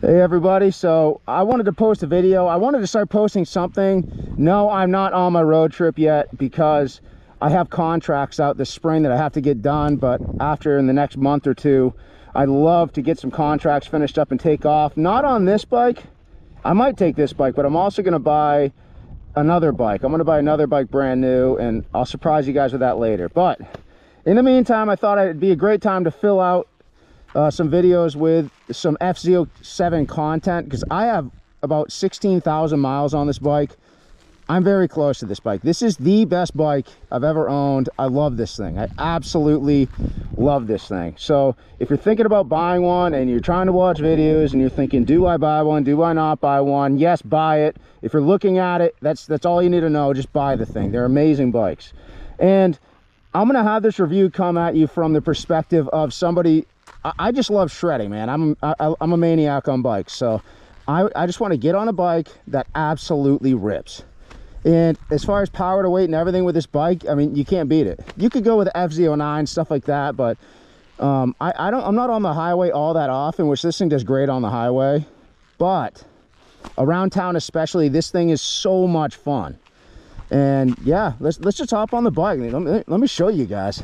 Hey everybody, so I wanted to post a video. I wanted to start posting something. No, I'm not on my road trip yet because I have contracts out this spring that I have to get done, but after in the next month or two, I'd love to get some contracts finished up and take off. Not on this bike. I might take this bike, but I'm also going to buy another bike. I'm going to buy another bike brand new, and I'll surprise you guys with that later. But in the meantime, I thought it'd be a great time to fill out some videos with some Fz07 content, because I have about 16,000 miles on this bike. I'm very close to this bike. This is the best bike I've ever owned. I love this thing. I absolutely love this thing. So if you're thinking about buying one and you're trying to watch videos and you're thinking, do I buy one, do I not buy one? Yes, buy it. If you're looking at it, that's all you need to know. Just buy the thing. They're amazing bikes. And I'm gonna have this review come at you from the perspective of somebody. I just love shredding, man. I'm a maniac on bikes, so I just want to get on a bike that absolutely rips. And as far as power to weight and everything with this bike, I mean, you can't beat it. You could go with the Fz09, stuff like that, but I'm not on the highway all that often, which this thing does great on the highway. But around town especially, this thing is so much fun. And yeah, let's just hop on the bike. Let me show you guys.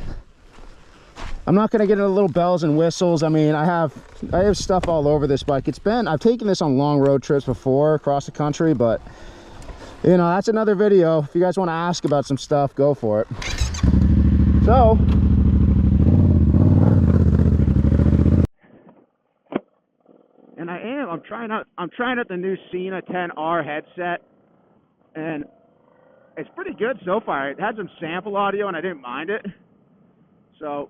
I'm not going to get into little bells and whistles. I mean, I have stuff all over this bike. I've taken this on long road trips before across the country, but you know, that's another video. If you guys want to ask about some stuff, go for it. So and I'm trying out the new Cena 10R headset, and it's pretty good so far. It had some sample audio and I didn't mind it. So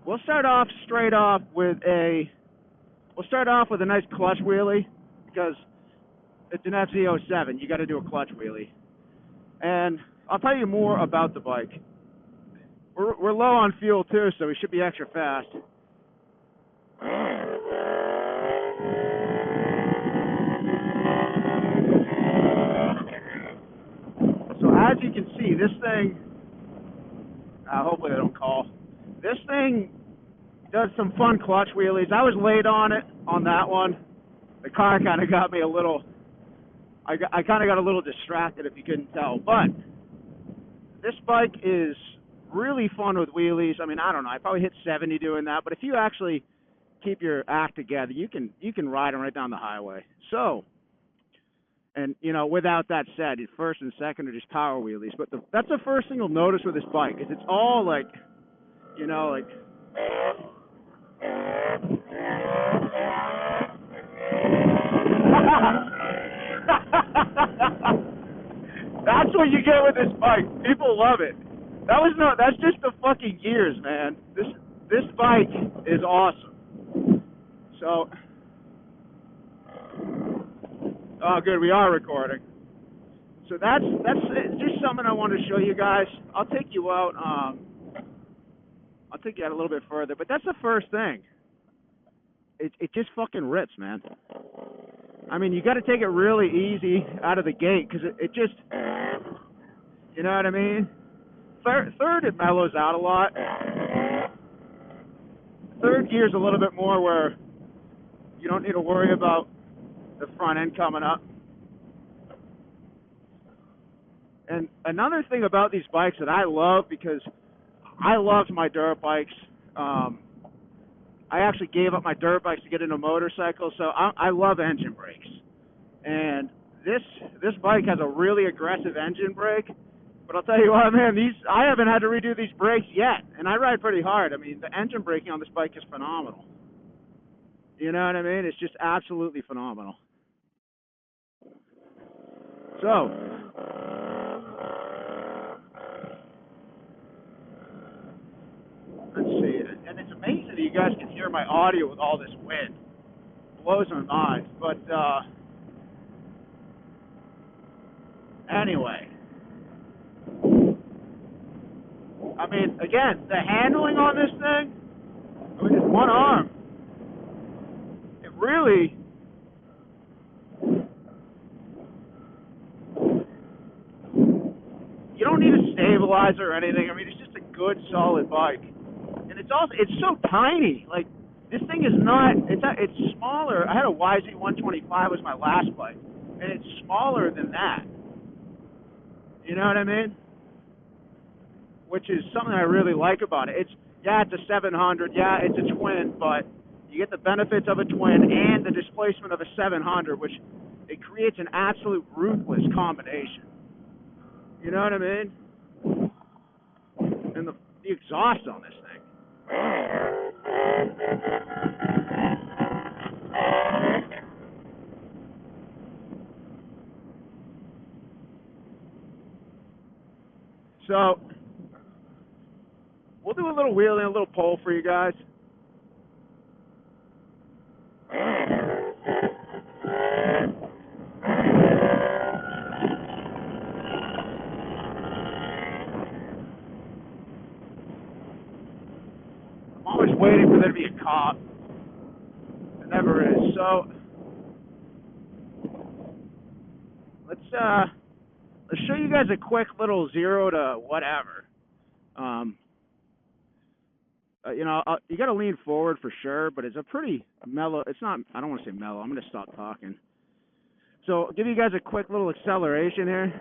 we'll start off with a nice clutch wheelie, because it's an Fz07. You got to do a clutch wheelie, and I'll tell you more about the bike. We're low on fuel too, so we should be extra fast. So as you can see, this thing, hopefully they don't call. This thing does some fun clutch wheelies. I was late on it on that one. The car kind of got me a little, I kind of got a little distracted, if you couldn't tell. But this bike is really fun with wheelies. I mean, I don't know, I probably hit 70 doing that, but if you actually keep your act together, you can ride them right down the highway. So, and you know, without that said, first and second are just power wheelies. But that's the first thing you'll notice with this bike, is it's all like, you know, like that's what you get with this bike. People love it. That's just the fucking gears, man. This bike is awesome. So, oh good, we are recording. So that's just something I wanted to show you guys. I'll take you out. I'll take you out a little bit further, but that's the first thing. It just fucking rips, man. I mean, you got to take it really easy out of the gate, because it just, you know what I mean? Third, it mellows out a lot. Third gear's a little bit more where you don't need to worry about the front end coming up. And another thing about these bikes that I love, because I loved my dirt bikes. I actually gave up my dirt bikes to get into motorcycles, so I love engine brakes. And this bike has a really aggressive engine brake. But I'll tell you what, man, I haven't had to redo these brakes yet, and I ride pretty hard. I mean, the engine braking on this bike is phenomenal. You know what I mean? It's just absolutely phenomenal. So, let's see. And it's amazing that you guys can hear my audio with all this wind. It blows my mind. But anyway, I mean, again, the handling on this thing, I mean, it's one arm. It really, you don't need a stabilizer or anything. I mean, it's just a good, solid bike. And it's so tiny. Like, this thing is not, it's smaller. I had a YZ125 was my last bike, and it's smaller than that. You know what I mean? Which is something I really like about it. Yeah, it's a 700, yeah, it's a twin, but you get the benefits of a twin and the displacement of a 700, which it creates an absolute ruthless combination. You know what I mean? And the exhaust on this thing. So, we'll do a little wheel and a little pull for you guys. I'm always waiting for there to be a cop. It never is. So, let's show you guys a quick little 0 to whatever. You know, you got to lean forward for sure, but it's a pretty mellow. It's not, I don't want to say mellow. I'm going to stop talking. So I'll give you guys a quick little acceleration here.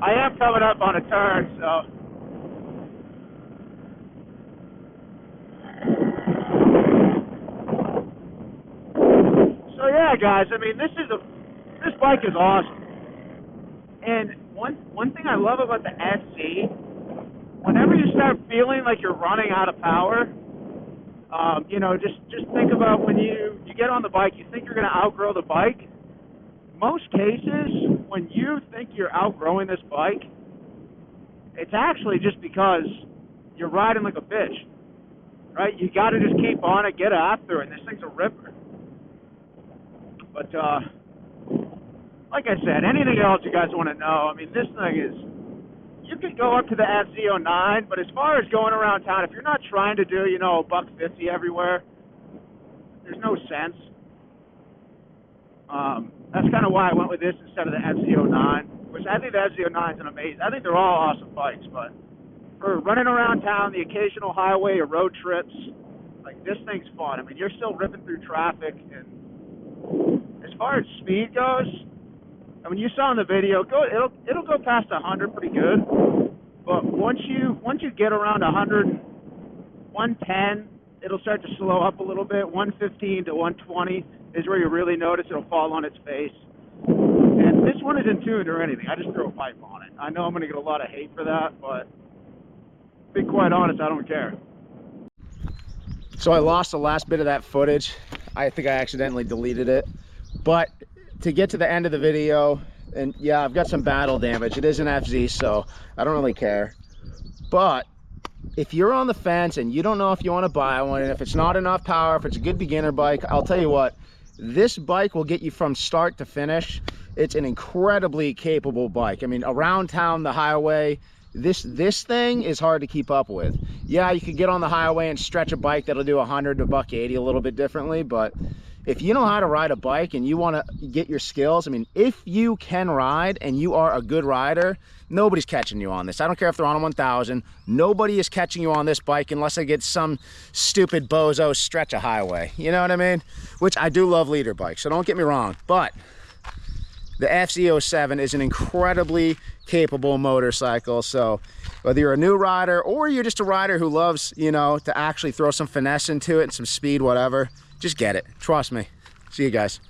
I am coming up on a turn, so. So yeah, guys, I mean, this bike is awesome. And one thing I love about the SC, whenever you start feeling like you're running out of power, you know, just think about when you get on the bike, you think you're going to outgrow the bike. Most cases, when you think you're outgrowing this bike, it's actually just because you're riding like a bitch, right? You got to just keep on it, get after it, and this thing's a ripper. But, like I said, anything else you guys want to know, I mean, this thing is, you can go up to the Fz09, but as far as going around town, if you're not trying to do, you know, $150 everywhere, there's no sense. That's kind of why I went with this instead of the Fz09, which I think the Fz09 is an amazing, I think they're all awesome bikes, but for running around town, the occasional highway or road trips, like, this thing's fun. I mean, you're still ripping through traffic, and as far as speed goes, I mean, you saw in the video, it'll go past 100 pretty good, but once you get around 100, 110, it'll start to slow up a little bit. 115 to 120 is where you really notice it'll fall on its face. And this one isn't tuned or anything. I just threw a pipe on it. I know I'm going to get a lot of hate for that, but to be quite honest, I don't care. So I lost the last bit of that footage. I think I accidentally deleted it. But to get to the end of the video, and yeah, I've got some battle damage. It is an FZ, so I don't really care. But if you're on the fence and you don't know if you want to buy one, and if it's not enough power, if it's a good beginner bike, I'll tell you what, this bike will get you from start to finish. It's an incredibly capable bike. I mean, around town, the highway, this thing is hard to keep up with. Yeah, you could get on the highway and stretch a bike that'll do 100 to $180 a little bit differently, but if you know how to ride a bike and you want to get your skills, I mean, if you can ride and you are a good rider, nobody's catching you on this. I don't care if they're on a 1000. Nobody is catching you on this bike unless they get some stupid bozo stretch a highway. You know what I mean? Which I do love leader bikes, so don't get me wrong. But the Fz07 is an incredibly capable motorcycle. So whether you're a new rider or you're just a rider who loves, you know, to actually throw some finesse into it and some speed, whatever, just get it. Trust me. See you guys.